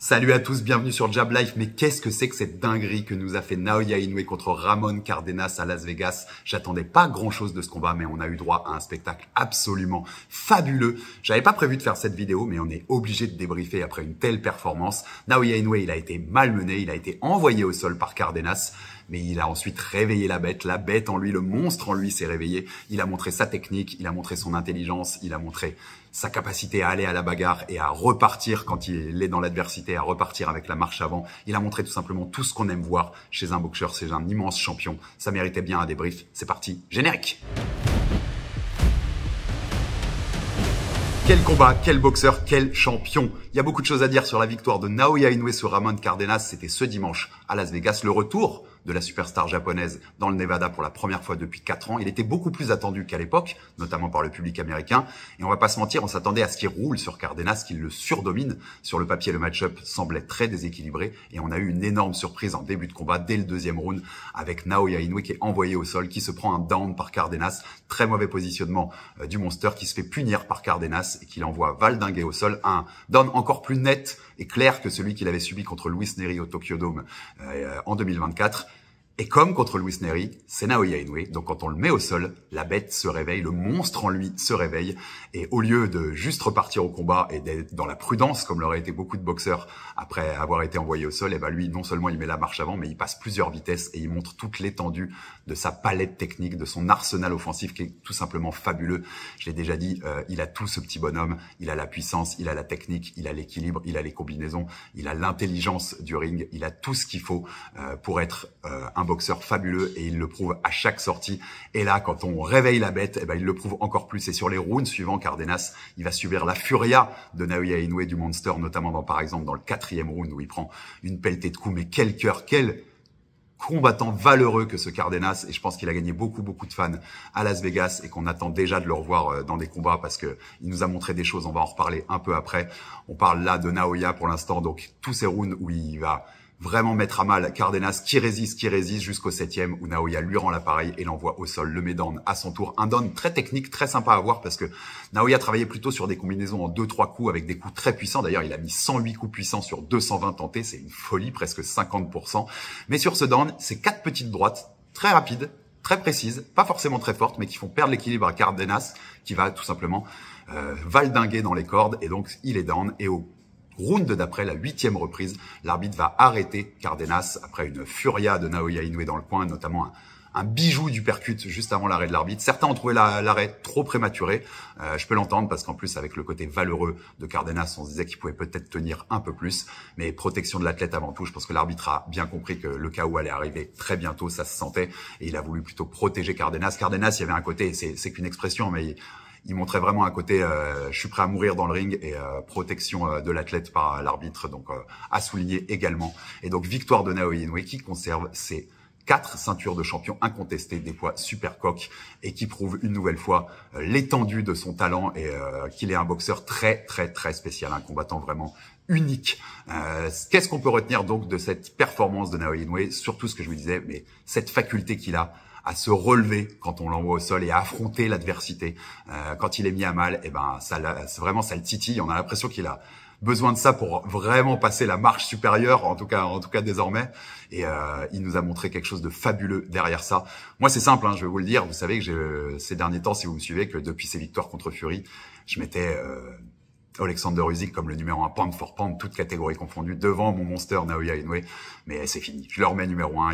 Salut à tous, bienvenue sur Jab Life. Mais qu'est-ce que c'est que cette dinguerie que nous a fait Naoya Inoue contre Ramon Cardenas à Las Vegas? J'attendais pas grand-chose de ce combat, mais on a eu droit à un spectacle absolument fabuleux. J'avais pas prévu de faire cette vidéo, mais on est obligé de débriefer après une telle performance. Naoya Inoue, il a été malmené, il a été envoyé au sol par Cardenas, mais il a ensuite réveillé la bête en lui, le monstre en lui s'est réveillé. Il a montré sa technique, il a montré son intelligence, il a montré sa capacité à aller à la bagarre et à repartir quand il est dans l'adversité, à repartir avec la marche avant. Il a montré tout simplement tout ce qu'on aime voir chez un boxeur. C'est un immense champion. Ça méritait bien un débrief. C'est parti, générique! Quel combat, quel boxeur, quel champion. Il y a beaucoup de choses à dire sur la victoire de Naoya Inoue sur Ramon Cardenas. C'était ce dimanche à Las Vegas, le retour de la superstar japonaise dans le Nevada pour la première fois depuis 4 ans. Il était beaucoup plus attendu qu'à l'époque, notamment par le public américain. Et on va pas se mentir, on s'attendait à ce qu'il roule sur Cardenas, qu'il le surdomine. Sur le papier, le match-up semblait très déséquilibré. Et on a eu une énorme surprise en début de combat, dès le deuxième round, avec Naoya Inoue qui est envoyé au sol, qui se prend un down par Cardenas. Très mauvais positionnement du monster qui se fait punir par Cardenas et qui l'envoie valdinguer au sol. Un down encore plus net et clair que celui qu'il avait subi contre Luis Nery au Tokyo Dome en 2024. Et comme contre Luis Nery, c'est Naoya Inoue. Donc quand on le met au sol, la bête se réveille, le monstre en lui se réveille. Et au lieu de juste repartir au combat et d'être dans la prudence, comme l'auraient été beaucoup de boxeurs après avoir été envoyé au sol, et ben lui, non seulement il met la marche avant, mais il passe plusieurs vitesses et il montre toute l'étendue de sa palette technique, de son arsenal offensif qui est tout simplement fabuleux. Je l'ai déjà dit, il a tout ce petit bonhomme. Il a la puissance, il a la technique, il a l'équilibre, il a les combinaisons, il a l'intelligence du ring, il a tout ce qu'il faut pour être un boxeur fabuleux et il le prouve à chaque sortie. Et là, quand on réveille la bête, eh ben, il le prouve encore plus. Et sur les rounds suivants, Cardenas, il va subir la furia de Naoya Inoue du Monster, notamment par exemple dans le 4e round où il prend une pelletée de coups. Mais quel cœur, quel combattant valeureux que ce Cardenas. Et je pense qu'il a gagné beaucoup de fans à Las Vegas et qu'on attend déjà de le revoir dans des combats parce que il nous a montré des choses. On va en reparler un peu après. On parle là de Naoya pour l'instant. Donc tous ces rounds où il va vraiment mettre à mal Cardenas qui résiste jusqu'au 7e où Naoya lui rend l'appareil et l'envoie au sol, le met down à son tour. Un down très technique, très sympa à voir parce que Naoya travaillait plutôt sur des combinaisons en 2-3 coups avec des coups très puissants. D'ailleurs, il a mis 108 coups puissants sur 220 tentés. C'est une folie, presque 50%. Mais sur ce down, c'est 4 petites droites très rapides, très précises, pas forcément très fortes, mais qui font perdre l'équilibre à Cardenas qui va tout simplement valdinguer dans les cordes. Et donc, il est down et au round d'après, la 8e reprise, l'arbitre va arrêter Cardenas après une furia de Naoya Inoue dans le coin, notamment un bijou du percute juste avant l'arrêt de l'arbitre. Certains ont trouvé l'arrêt trop prématuré. Je peux l'entendre parce qu'en plus, avec le côté valeureux de Cardenas, on se disait qu'il pouvait peut-être tenir un peu plus. Mais protection de l'athlète avant tout. Je pense que l'arbitre a bien compris que le KO allait arriver très bientôt, ça se sentait. Et il a voulu plutôt protéger Cardenas. Cardenas, il y avait un côté, c'est qu'une expression, mais il montrait vraiment un côté je suis prêt à mourir dans le ring et protection de l'athlète par l'arbitre, donc à souligner également. Et donc victoire de Naoya Inoue qui conserve ses 4 ceintures de champion incontestées des poids super coq et qui prouve une nouvelle fois l'étendue de son talent et qu'il est un boxeur très spécial, un combattant vraiment unique. Qu'est-ce qu'on peut retenir donc de cette performance de Naoya Inoue? Surtout ce que je vous disais, mais cette faculté qu'il a à se relever quand on l'envoie au sol et à affronter l'adversité. Quand il est mis à mal, eh ben vraiment ça le titille. On a l'impression qu'il a besoin de ça pour vraiment passer la marche supérieure, en tout cas désormais. Et il nous a montré quelque chose de fabuleux derrière ça. Moi, c'est simple, hein, je vais vous le dire. Vous savez que ces derniers temps, si vous me suivez, que depuis ses victoires contre Fury, je mettais Alexander Usyk comme le numéro 1 pound for pound, toute catégorie confondue, devant mon monster Naoya Inoue. Mais c'est fini. Je le remets numéro 1.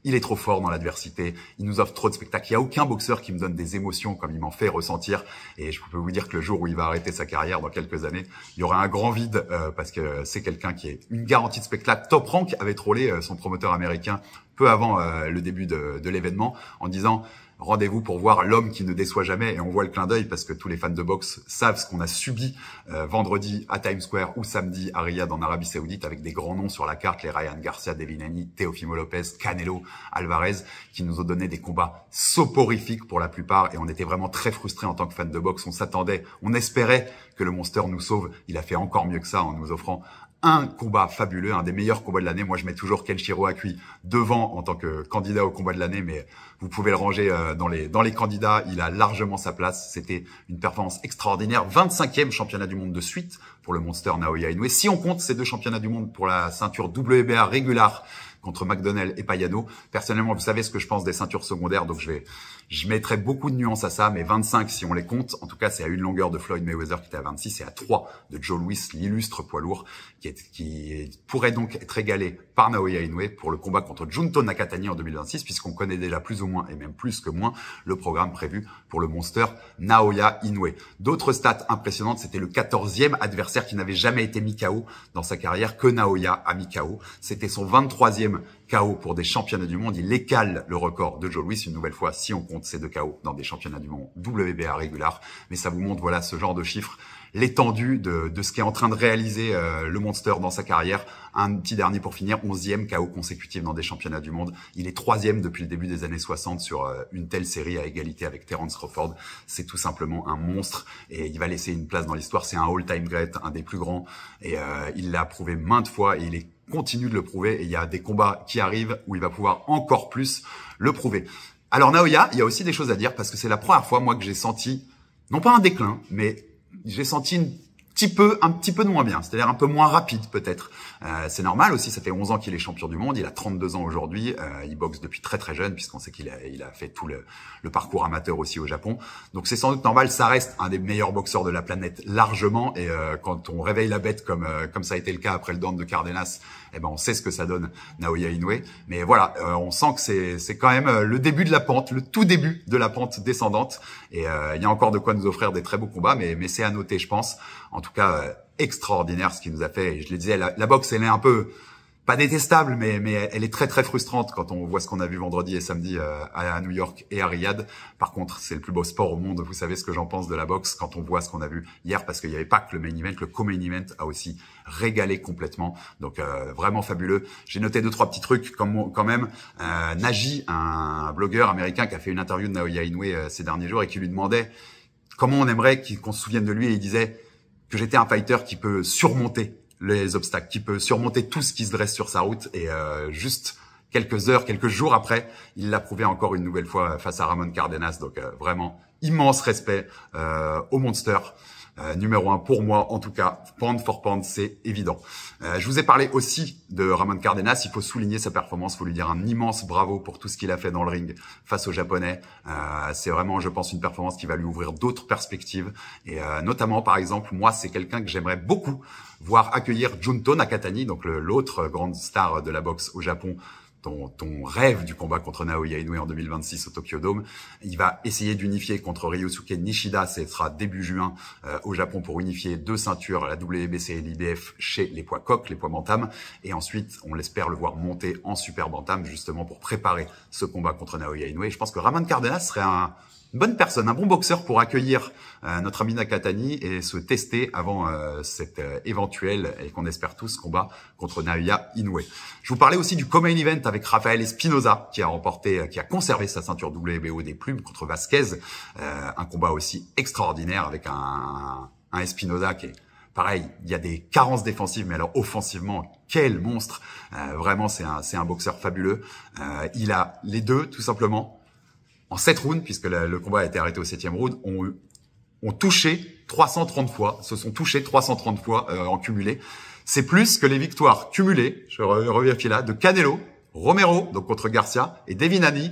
Il est trop fort dans l'adversité. Il nous offre trop de spectacles. Il n'y a aucun boxeur qui me donne des émotions comme il m'en fait ressentir. Et je peux vous dire que le jour où il va arrêter sa carrière, dans quelques années, il y aura un grand vide parce que c'est quelqu'un qui est une garantie de spectacle. Top Rank avait trollé son promoteur américain peu avant le début de l'événement en disant rendez-vous pour voir l'homme qui ne déçoit jamais. Et on voit le clin d'œil parce que tous les fans de boxe savent ce qu'on a subi vendredi à Times Square ou samedi à Riyad en Arabie Saoudite avec des grands noms sur la carte, les Ryan Garcia, Devin Haney, Teofimo Lopez, Canelo, Alvarez, qui nous ont donné des combats soporifiques pour la plupart. Et on était vraiment très frustrés en tant que fans de boxe. On s'attendait, on espérait que le Monster nous sauve. Il a fait encore mieux que ça en nous offrant un combat fabuleux, un des meilleurs combats de l'année. Moi, je mets toujours Kenshiro Akui devant en tant que candidat au combat de l'année, mais vous pouvez le ranger dans les candidats. Il a largement sa place. C'était une performance extraordinaire. 25e championnat du monde de suite pour le Monster Naoya Inoue. Si on compte ces 2 championnats du monde pour la ceinture WBA régulière contre McDonnell et Payano. Personnellement, vous savez ce que je pense des ceintures secondaires, donc je mettrai beaucoup de nuances à ça, mais 25 si on les compte. En tout cas, c'est à 1 longueur de Floyd Mayweather qui était à 26 et à 3 de Joe Louis, l'illustre poids lourd, qui pourrait donc être égalé par Naoya Inoue pour le combat contre Junto Nakatani en 2026, puisqu'on connaît déjà plus ou moins, et même plus que moins, le programme prévu pour le Monster Naoya Inoue. D'autres stats impressionnantes, c'était le 14e adversaire qui n'avait jamais été mis KO dans sa carrière, que Naoya a mis KO. C'était son 23e KO pour des championnats du monde. Il écale le record de Joe Louis une nouvelle fois si on compte ces 2 KO dans des championnats du monde WBA réguliers. Mais ça vous montre, voilà, ce genre de chiffres, l'étendue de ce qu'est en train de réaliser le Monster dans sa carrière. Un petit dernier pour finir, 11e KO consécutif dans des championnats du monde. Il est 3e depuis le début des années 60 sur une telle série à égalité avec Terence Crawford. C'est tout simplement un monstre et il va laisser une place dans l'histoire. C'est un all-time great, un des plus grands et il l'a prouvé maintes fois et il continue de le prouver et il y a des combats qui arrivent où il va pouvoir encore plus le prouver. Alors Naoya, il y a aussi des choses à dire parce que c'est la première fois moi que j'ai senti, non pas un déclin, mais j'ai senti un petit peu de moins bien, c'est-à-dire un peu moins rapide peut-être. C'est normal aussi, ça fait 11 ans qu'il est champion du monde, il a 32 ans aujourd'hui, il boxe depuis très très jeune puisqu'on sait qu'il a fait tout le parcours amateur aussi au Japon. Donc c'est sans doute normal, ça reste un des meilleurs boxeurs de la planète largement et quand on réveille la bête comme ça a été le cas après le down de Cardenas, eh ben on sait ce que ça donne Naoya Inoue. Mais voilà, on sent que c'est quand même le début de la pente, le tout début de la pente descendante et il y a encore de quoi nous offrir des très beaux combats, mais c'est à noter je pense. En tout cas, extraordinaire ce qu'il nous a fait. Et je le disais, la boxe, elle est un peu, pas détestable, mais elle est très très frustrante quand on voit ce qu'on a vu vendredi et samedi à New York et à Riyad. Par contre, c'est le plus beau sport au monde. Vous savez ce que j'en pense de la boxe quand on voit ce qu'on a vu hier, parce qu'il n'y avait pas que le main event, le co-main event a aussi régalé complètement. Donc vraiment fabuleux. J'ai noté 2-3 petits trucs quand même. Naji, un blogueur américain qui a fait une interview de Naoya Inoue ces derniers jours et qui lui demandait comment on aimerait qu'on se souvienne de lui et il disait que j'étais un fighter qui peut surmonter les obstacles, qui peut surmonter tout ce qui se dresse sur sa route. Et juste quelques heures, quelques jours après, il l'a prouvé encore une nouvelle fois face à Ramon Cardenas. Donc vraiment, immense respect au Monster. Numéro 1 pour moi, en tout cas, pound for pound, c'est évident. Je vous ai parlé aussi de Ramon Cardenas. Il faut souligner sa performance, il faut lui dire un immense bravo pour tout ce qu'il a fait dans le ring face aux Japonais. C'est vraiment, je pense, une performance qui va lui ouvrir d'autres perspectives. Et notamment, par exemple, moi, c'est quelqu'un que j'aimerais beaucoup voir accueillir Junto Nakatani, donc l'autre grande star de la boxe au Japon, ton rêve du combat contre Naoya Inoue en 2026 au Tokyo Dome. Il va essayer d'unifier contre Ryosuke Nishida. Ce sera début juin au Japon pour unifier 2 ceintures, la WBC et l'IBF chez les poids coqs, les poids bantam. Et ensuite, on l'espère le voir monter en super bantam justement pour préparer ce combat contre Naoya Inoue. Et je pense que Ramon Cardenas serait une bonne personne, un bon boxeur pour accueillir notre ami Nakatani et se tester avant cet éventuel et qu'on espère tous combat contre Naoya Inoue. Je vous parlais aussi du co-main event avec Rafael Espinoza qui a conservé sa ceinture WBO des plumes contre Vasquez. Un combat aussi extraordinaire avec un Espinoza qui est pareil, il y a des carences défensives, mais alors offensivement, quel monstre. Vraiment, c'est un boxeur fabuleux. Il a les deux, tout simplement. En 7 rounds, puisque le combat a été arrêté au 7e round, ont touché 330 fois, se sont touchés 330 fois en cumulé. C'est plus que les victoires cumulées, je revérifie là, de Canelo, Romero, donc contre Garcia, et Devin Haney,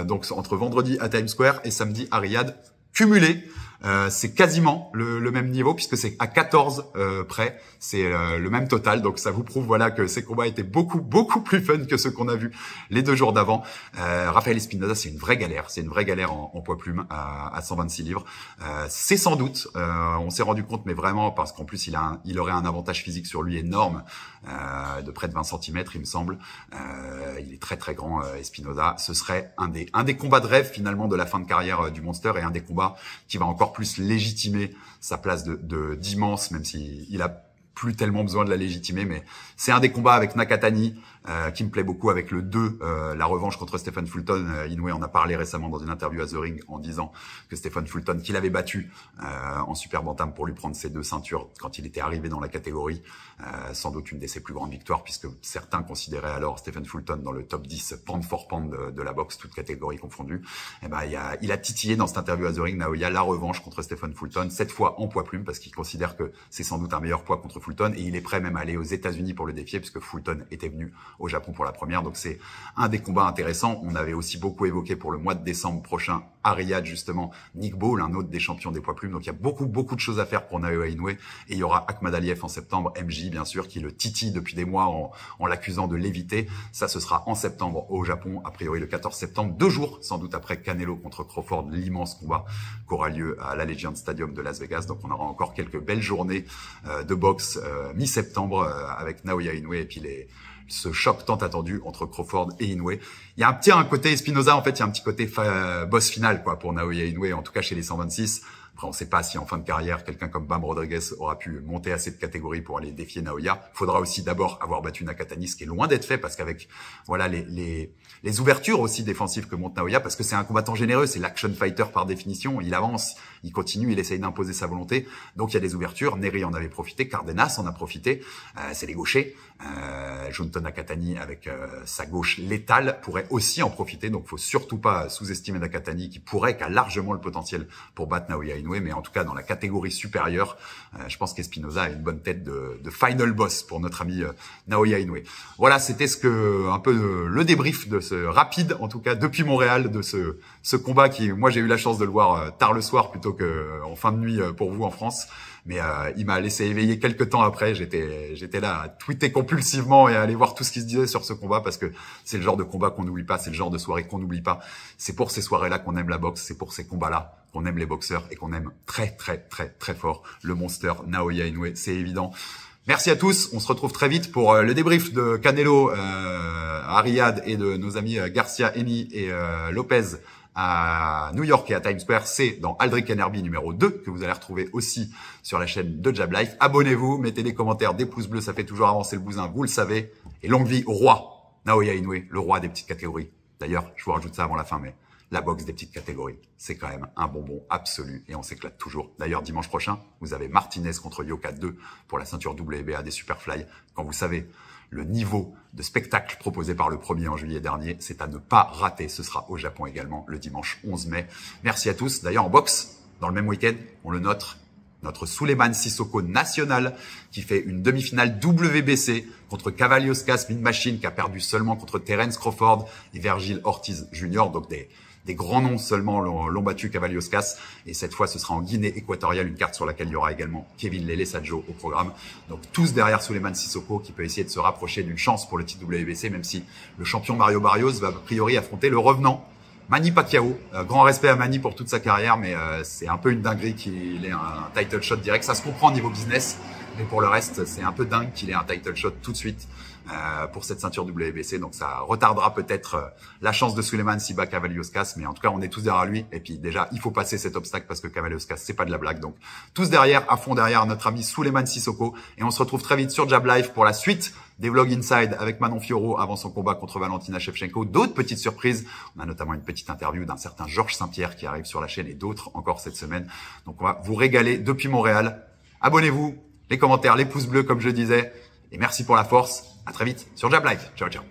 donc entre vendredi à Times Square et samedi à Riyad, cumulés. C'est quasiment le même niveau puisque c'est à 14 près, c'est le même total. Donc ça vous prouve voilà que ces combats étaient beaucoup plus fun que ceux qu'on a vus les 2 jours d'avant. Rafael Espinoza, c'est une vraie galère, en poids plume à 126 livres. C'est sans doute, on s'est rendu compte, mais vraiment parce qu'en plus il aurait un avantage physique sur lui énorme, de près de 20 cm il me semble. Il est très grand Espinoza. Ce serait un des combats de rêve finalement de la fin de carrière du Monster et un des combats qui va encore plus légitimer sa place d'immense, même s'il a plus tellement besoin de la légitimer, mais c'est un des combats avec Nakatani qui me plaît beaucoup, avec le 2, la revanche contre Stephen Fulton. Inoue en a parlé récemment dans une interview à The Ring en disant que Stephen Fulton, qu'il avait battu en super bantam pour lui prendre ses 2 ceintures quand il était arrivé dans la catégorie, sans doute une de ses plus grandes victoires, puisque certains considéraient alors Stephen Fulton dans le top 10 pound for pound de la boxe, toutes catégories confondues. Et ben il a titillé dans cette interview à The Ring, Naoya, la revanche contre Stephen Fulton, cette fois en poids plume, parce qu'il considère que c'est sans doute un meilleur poids contre Fulton, et il est prêt même à aller aux États-Unis pour le défier, puisque Fulton était venu au Japon pour la première. Donc c'est un des combats intéressants. On avait aussi beaucoup évoqué pour le mois de décembre prochain à Riyad, justement, Nick Ball, un autre des champions des poids plumes. Donc il y a beaucoup de choses à faire pour Naoya Inoue. Et il y aura Ahmad Aliev en septembre, MJ bien sûr, qui le titille depuis des mois en l'accusant de l'éviter. Ça, ce sera en septembre au Japon, a priori le 14 septembre, 2 jours sans doute après Canelo contre Crawford, l'immense combat qui aura lieu à l'Allegiant Stadium de Las Vegas. Donc on aura encore quelques belles journées de boxe mi-septembre avec Naoya Inoue et puis ce choc tant attendu entre Crawford et Inoue. Il y a un côté Espinoza, en fait, il y a un petit côté boss final quoi pour Naoya Inoue, en tout cas chez les 126. Après, on ne sait pas si en fin de carrière, quelqu'un comme Bam Rodriguez aura pu monter à cette catégorie pour aller défier Naoya. Il faudra aussi d'abord avoir battu Nakatani, ce qui est loin d'être fait, parce qu'avec voilà les ouvertures aussi défensives que monte Naoya, parce que c'est un combattant généreux, c'est l'action fighter par définition. Il avance, il continue, il essaye d'imposer sa volonté. Donc il y a des ouvertures. Neri en avait profité, Cardenas en a profité. C'est les gauchers. Junto Nakatani avec sa gauche létale pourrait aussi en profiter. Donc faut surtout pas sous-estimer Nakatani qui a largement le potentiel pour battre Naoya Inoue. Mais en tout cas, dans la catégorie supérieure, je pense qu'Espinoza a une bonne tête de final boss pour notre ami Naoya Inoue. Voilà, c'était un peu le débrief de ce rapide, en tout cas depuis Montréal, de ce combat qui, moi, j'ai eu la chance de le voir tard le soir plutôt que en fin de nuit pour vous en France. Mais il m'a laissé éveiller quelques temps après. J'étais là à tweeter compulsivement et à aller voir tout ce qui se disait sur ce combat, parce que c'est le genre de combat qu'on n'oublie pas, c'est le genre de soirée qu'on n'oublie pas. C'est pour ces soirées-là qu'on aime la boxe, c'est pour ces combats-là qu'on aime les boxeurs et qu'on aime très fort le monster Naoya Inoue, c'est évident. Merci à tous, on se retrouve très vite pour le débrief de Canelo à Riyad et de nos amis Garcia, Emi et Lopez à New York et à Times Square. C'est dans Aldric Enerby numéro 2 que vous allez retrouver aussi sur la chaîne de Jab Life. Abonnez-vous, mettez des commentaires, des pouces bleus, ça fait toujours avancer le bousin, vous le savez. Et longue vie au roi Naoya Inoue, le roi des petites catégories. D'ailleurs, je vous rajoute ça avant la fin, mais la boxe des petites catégories, c'est quand même un bonbon absolu et on s'éclate toujours. D'ailleurs, dimanche prochain, vous avez Martinez contre Yoka 2 pour la ceinture WBA des Superfly. Quand vous savez le niveau de spectacle proposé par le premier en juillet dernier, c'est à ne pas rater. Ce sera au Japon également le dimanche 11 mai. Merci à tous. D'ailleurs, en boxe, dans le même week-end, on le note, notre Souleymane Sissoko national qui fait une demi-finale WBC contre Cavalioskas Min Machine qui a perdu seulement contre Terence Crawford et Vergil Ortiz Jr. Donc des grands noms seulement l'ont battu Cavalioskas. Et cette fois, ce sera en Guinée équatoriale, une carte sur laquelle il y aura également Kevin Lele Sadjo au programme. Donc tous derrière Souleymane Sissoko qui peut essayer de se rapprocher d'une chance pour le titre WBC, même si le champion Mario Barrios va a priori affronter le revenant Manny Pacquiao. Grand respect à Manny pour toute sa carrière, mais c'est un peu une dinguerie qu'il ait un title shot direct. Ça se comprend au niveau business, mais pour le reste, c'est un peu dingue qu'il ait un title shot tout de suite pour cette ceinture WBC. Donc ça retardera peut-être la chance de Souleymane si bat Cavalioskas, mais en tout cas, on est tous derrière lui. Et puis déjà, il faut passer cet obstacle parce que Cavalioskas, c'est pas de la blague. Donc tous derrière, à fond derrière notre ami Souleymane Sissoko. Et on se retrouve très vite sur Jab Life pour la suite des vlogs Inside avec Manon Fiorot avant son combat contre Valentina Shevchenko. D'autres petites surprises. On a notamment une petite interview d'un certain Georges Saint-Pierre qui arrive sur la chaîne et d'autres encore cette semaine. Donc on va vous régaler depuis Montréal. Abonnez-vous, les commentaires, les pouces bleus comme je disais. Et merci pour la force. À très vite sur Jab Life. Ciao, ciao.